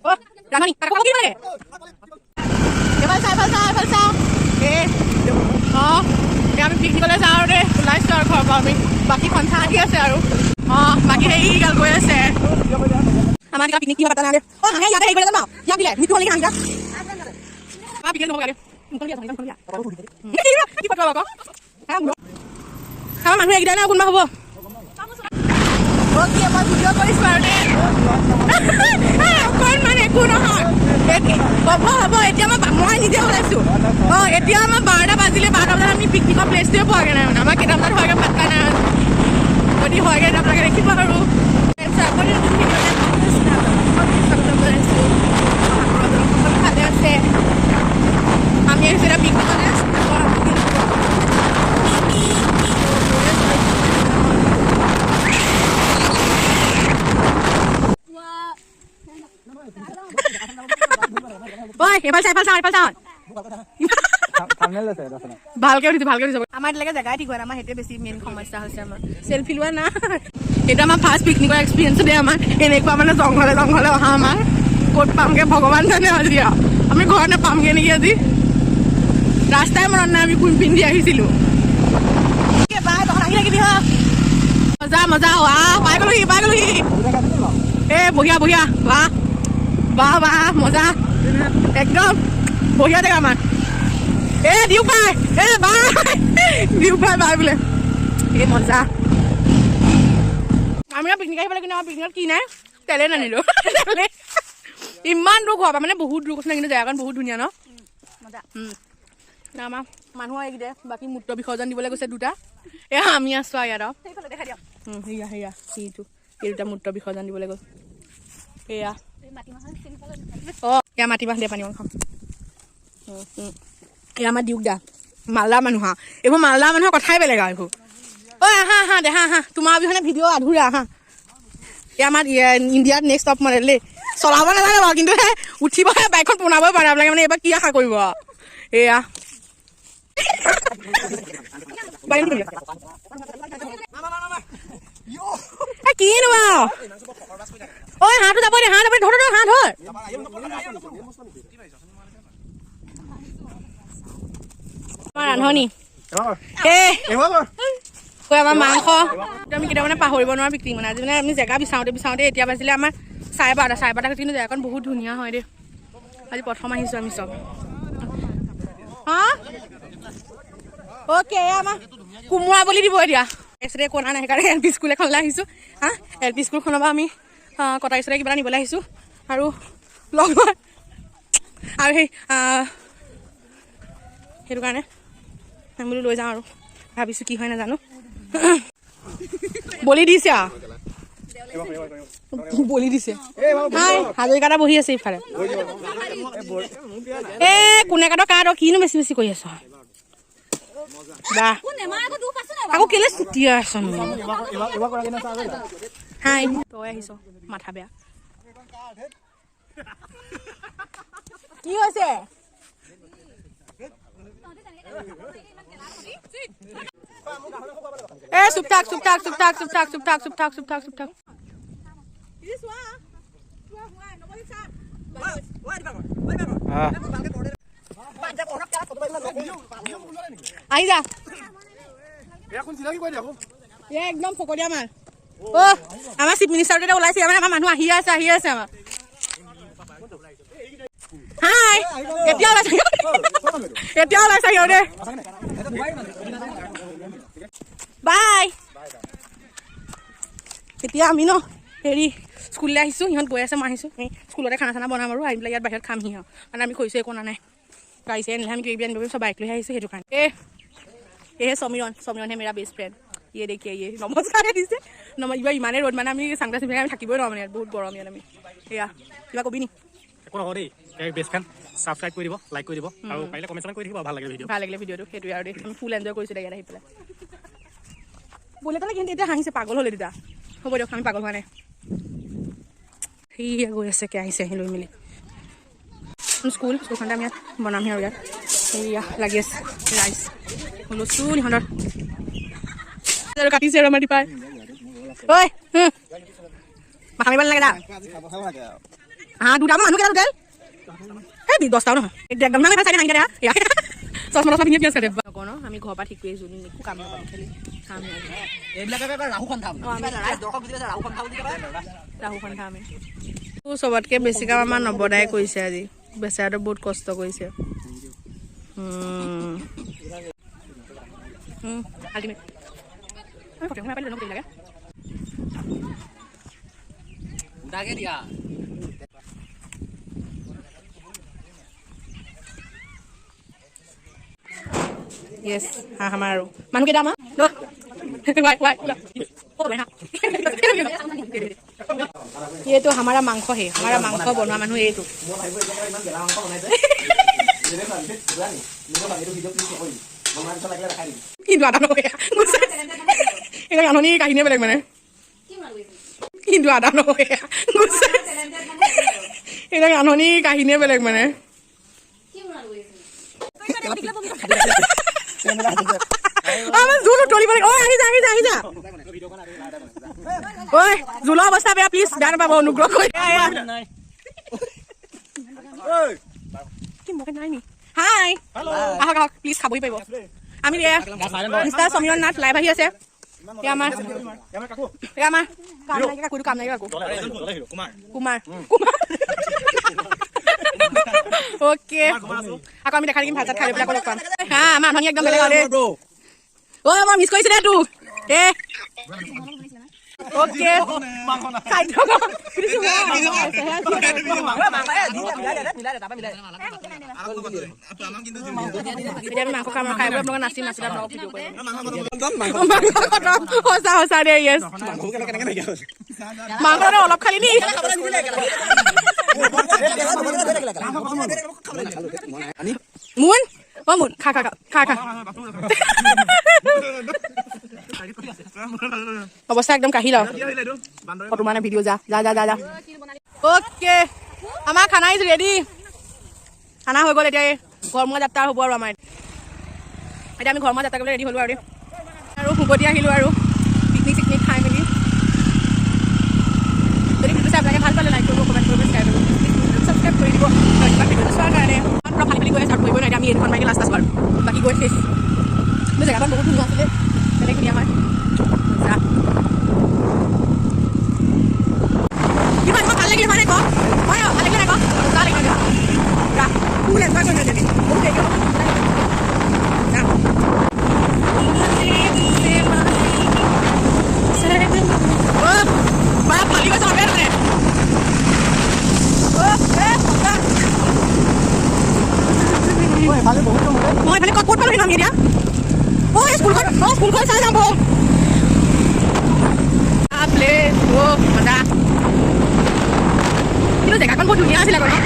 Oh, Ramani, kakak lagi mana? Falsa. আমি পিকনিকলৈ যাওঁ দে ওলাইছোঁ আৰু ঘৰৰ পৰা আমি বাকী সন্ধ্যা আহি আছে আৰু বাকী সেই গাল গৈ আছে আমাৰ কিবা পিকনিক কিবা পাতা নাই হাঁহে ইয়াতে হেৰি কৰি যাম ইয়াক দিলে মৃত্যু হ'লে হাঁহিলা আমাৰ পিকনিক নহ'ব কি পাতিব আকৌ আমাৰ মানুহ এইকেইটা নাই কোনোবা হ'ব মই ভিডিঅ' কৰিছোঁ আৰু দে অকণমান একো নহয় হ'ব এতিয়া মই নিজে ওলাইছোঁ এতিয়া আমাৰ 12টা বাজিলে 12টা বজাত আমি পিকনিকৰ প্লেচটোৱে পোৱাগৈ নাই মানে আমাৰ কেইটা বজাত হয়গৈ পাত্তা নাই যদি হয়গৈ আপোনালোকে দেখিব আৰু ভালে আছে আমি আহিছোঁ এতিয়া পিকনিকলৈ ভালকে উঠিছো আমাৰ এতিয়ালৈকে জেগাই ঠিক হোৱা নাই আমাৰ সেইটোৱে বেছি মেইন সমস্যা হৈছে আমাৰ চেল্ফি লোৱা নাই এইটো আমাৰ ফাৰ্ষ্ট পিকনিকৰ এক্সপিৰিয়েঞ্চ দেই আমাৰ এনেকুৱা মানে জংঘলে অহা আমাৰ ক'ত পামগে ভগৱান জানে আজি আমি ঘৰত নাপামগে নেকি আজি ৰাস্তাই মনত নাই আমি কোন পিন্ধি আহিছিলো মজা পাই গলোহি বঢ়িয়া বাহ মজা একদম বঢ়িয়া জেগা আমাৰ দিও পাই বাই বোলে মজা আমি পিকনিক আহিব লাগে কিন্তু আমাৰ পিকনিকত কি নাই তেলে নানিলো ইমান দূৰ ঘৰৰ পৰা মানে বহুত দূৰ কৈছে কিন্তু জেগাখন বহুত ধুনীয়া ন মজা আমাৰ মানুহ এইকেইটা বাকী মূত্ৰ বিসৰ্জন দিবলৈ গৈছে দুটা আমি আছো আৰু ইয়াত সেয়া সেইটো এই দুটা মূত্ৰ বিসৰ্জন দিবলৈ গ'ল এয়া মাটিমাহ দিয়ে পানী খাম এয়া আমাৰ দিউক দা মালদা মানুহ এইবোৰ মালদা মানুহৰ কথাই বেলেগ আৰু এইবোৰ আহা দে তোমাৰ অবিহনে ভিডিঅ' আধুৰা এয়া আমাৰ ইণ্ডিয়াত নেক্সট টপ মডেল দেই চলাব নাজানে বাৰু কিন্তু উঠিবহে বাইকখন পোনাবই পাৰে আপোনালোকে মানে এইবাৰ কি আশা কৰিব এয়া কিনো হাঁহটো যাব দে হাঁহ ধৰ আমাৰ ৰান্ধনি আমাৰ মাংস আমি কেতিয়াবা মানে পাহৰিব নোৱাৰা পিকনিক মানে আজি মানে আমি জেগা বিচাৰোঁতে এতিয়া বাজিলে আমাৰ 12:30 কিন্তু জেগাখন বহুত ধুনীয়া হয় দেই আজি প্ৰথম আহিছোঁ আমি চব আমাৰ কোমোৰা বুলি দিব এতিয়া এক্সৰে কোনা নাই সেইকাৰণে LP স্কুল এখনলৈ আহিছোঁ LP স্কুলখনৰ পৰা আমি কটাৰীচৰে কিবা নিবলৈ আহিছোঁ আৰু লগত আৰু সেইটো কাৰণে আমি বোলো লৈ যাওঁ আৰু ভাবিছোঁ কি হয় নাজানো বলি দিছে হাজৰিকাটা বহি আছে ইফালে কোনে কাটো কাৰ কিনো বেছি কৰি আছ আকৌ কেলে চুটি আছ তই আহিছ মাথা বেয়া কি হৈছে চুপ থাক আহি যা একদম ফকৰীয়া মাল আমাৰ চিফ মিনিষ্টাৰ ওলাইছে আমাৰ মানুহ আহি আছে আমাৰ হাই এতিয়া ওলাইছে সিহঁতে বাই এতিয়া আমি ন হেৰি স্কুললৈ আহিছোঁ সিহঁত গৈ আছে মই আহিছোঁ স্কুলতে খানা বনাম আৰু আহি পেলাই ইয়াত বাহিৰত খামহি আৰু মানে আমি কৈছোঁ একো নাই গাড়ী চাড়ী আনিলে আমি কিবা আনিব চব বাইক লৈ আহিছোঁ সেইটো কাৰণে সমীৰণ হে মেৰা বেষ্ট ফ্ৰেণ্ড ইয়ে দেখিয়ে ইয়ে নমস্কাৰ দিছে এইবাৰ ইমানেই ৰ'দ মানে আমি চাংটাচ পিন্ধি আমি থাকিবই নোৱাৰোঁ মানে ইয়াত বহুত গৰম ইয়াত আমি এয়া কিবা কবি নি একো নকওঁ দেই বেষ্ট ফ্ৰেণ্ড ছাবস্ক্ৰাইব কৰি দিব লাইক কৰি দিব আৰু পাৰিলে কমেণ্ট কৰি দিব ভাল লাগিলে ভিডিঅ'টো সেইটোৱে আৰু দেই আমি ফুল এনজয় কৰিছোঁ ইয়াত আহি পেলাই বোলে তালে কিন্তু এতিয়া হাঁহিছে পাগল হ'লে তেতিয়া হ'ব দিয়ক আমি পাগল হোৱা নাই সেয়া গৈ আছে আহিছে লৈ মেলি স্কুলখনতে আমি ইয়াত বনামহি আৰু ইয়াত সেয়া লাগি আছে ৰাইচ লৈছোঁ ইহঁতৰ কাটিছে আৰু আমাৰ দিপাই ঐ মাথা মাৰিব নালাগে দুটামান মানুহ কেইটা টোটেল এই 10টাও নহয় একদম নামে চাই হাঁহি দে চশমা পিন্ধি পিঁয়াজ কাটে নকওঁ ন আমি ঘৰৰ পৰা ঠিক কৰি আহিছোঁ একো কাম নকৰোঁ খালি খাম ৰাহু সন্থা আমি চবতকৈ বেছি কাম আমাৰ নৱদাই কৰিছে আজি বেচাৰাটো বহুত কষ্ট কৰিছে Yes, hamaru. Manu kita mah? Loh. Wait. Oh, benar. ये तो हमारा मांखो है हमारा मांखो बनवा मानु ये तो কিন্তু আদা নকৰে এটা গাননি কাহিনী বেলেগ মানে কিন্তু আদা নকৰে এটা গাননি কাহিনী বেলেগ মানে আমার জুলু টলি বলে ওই আহি যা ওই জুলু অবস্থা বেয়া প্লিজ গান পাব অনুগ্রহ করে ওই কি মকে নাই নি হাই হ্যালো আহক প্লিজ খাবই পাইব আমি মিস্টার সমীরণ নাথ লাইভ আহি আছে আমার কাম নাই কাকু কুমার ওকে আকৌ আমি দেখা দেখিম ভাত চাত খাই পেলাই লগ পাম হা আমাৰ ধনী একদম বেলেগ আৰু ও মই মিছ কৰিছে দে তোক এ ওকে খাই থাক মাংস খাম খাই আপোনালোকে নাচিম নাচিলে আপোনালোকক ভিডিঅ' কৰিম সঁচা দে য়েছ মাংস অলপ খালি নি মুন ও মুন খা অৱস্থা একদম কাহি লও ফটো মানে ভিডিঅ' যা ওকে আমাৰ খানা ইজ ৰেডি খানা হৈ গ'ল এতিয়া ঘৰমুৱা যাত্ৰা হ'ব আৰু আমাৰ এতিয়া আমি ঘৰমুৱা যাত্ৰা কৰিবলৈ ৰেডি হ'লোঁ আৰু শুবতি আহিলোঁ আৰু পিকনিক খাই মেলি যদি ভিডিঅ' চাই আপোনালোকে ভাল পালে লাইক কৰিব কমেণ্ট কৰিব শ্বেয়াৰ কৰিব সাবস্ক্ৰাইব কৰে দিব ভিডিওটো চোৱাৰ কাৰণে পুৰা ফালি গৈ ষ্টাৰ্ট কৰিব নোৱাৰি আমি এইখন মাইকে লাষ্ট বাৰু বাকী গৈ শেষ মোৰ জেগাখন বহুত ধুনীয়া আছিলে বেলেগ ধুনীয়া হয় কিমান ভাল লাগিলে মানে ক ভাল লাগিলে ক ভাল লাগিলে ফুল এনজয় কৰি দিবি বহুত দেৰি ফালি গৈছে মানে মই এফালে ক'ত পালোঁ নামি এতিয়া স্কুলখন চাই যাম প্লেচ মজা কিন্তু জেগাখন বহুত ধুনীয়া আছিলে বাৰু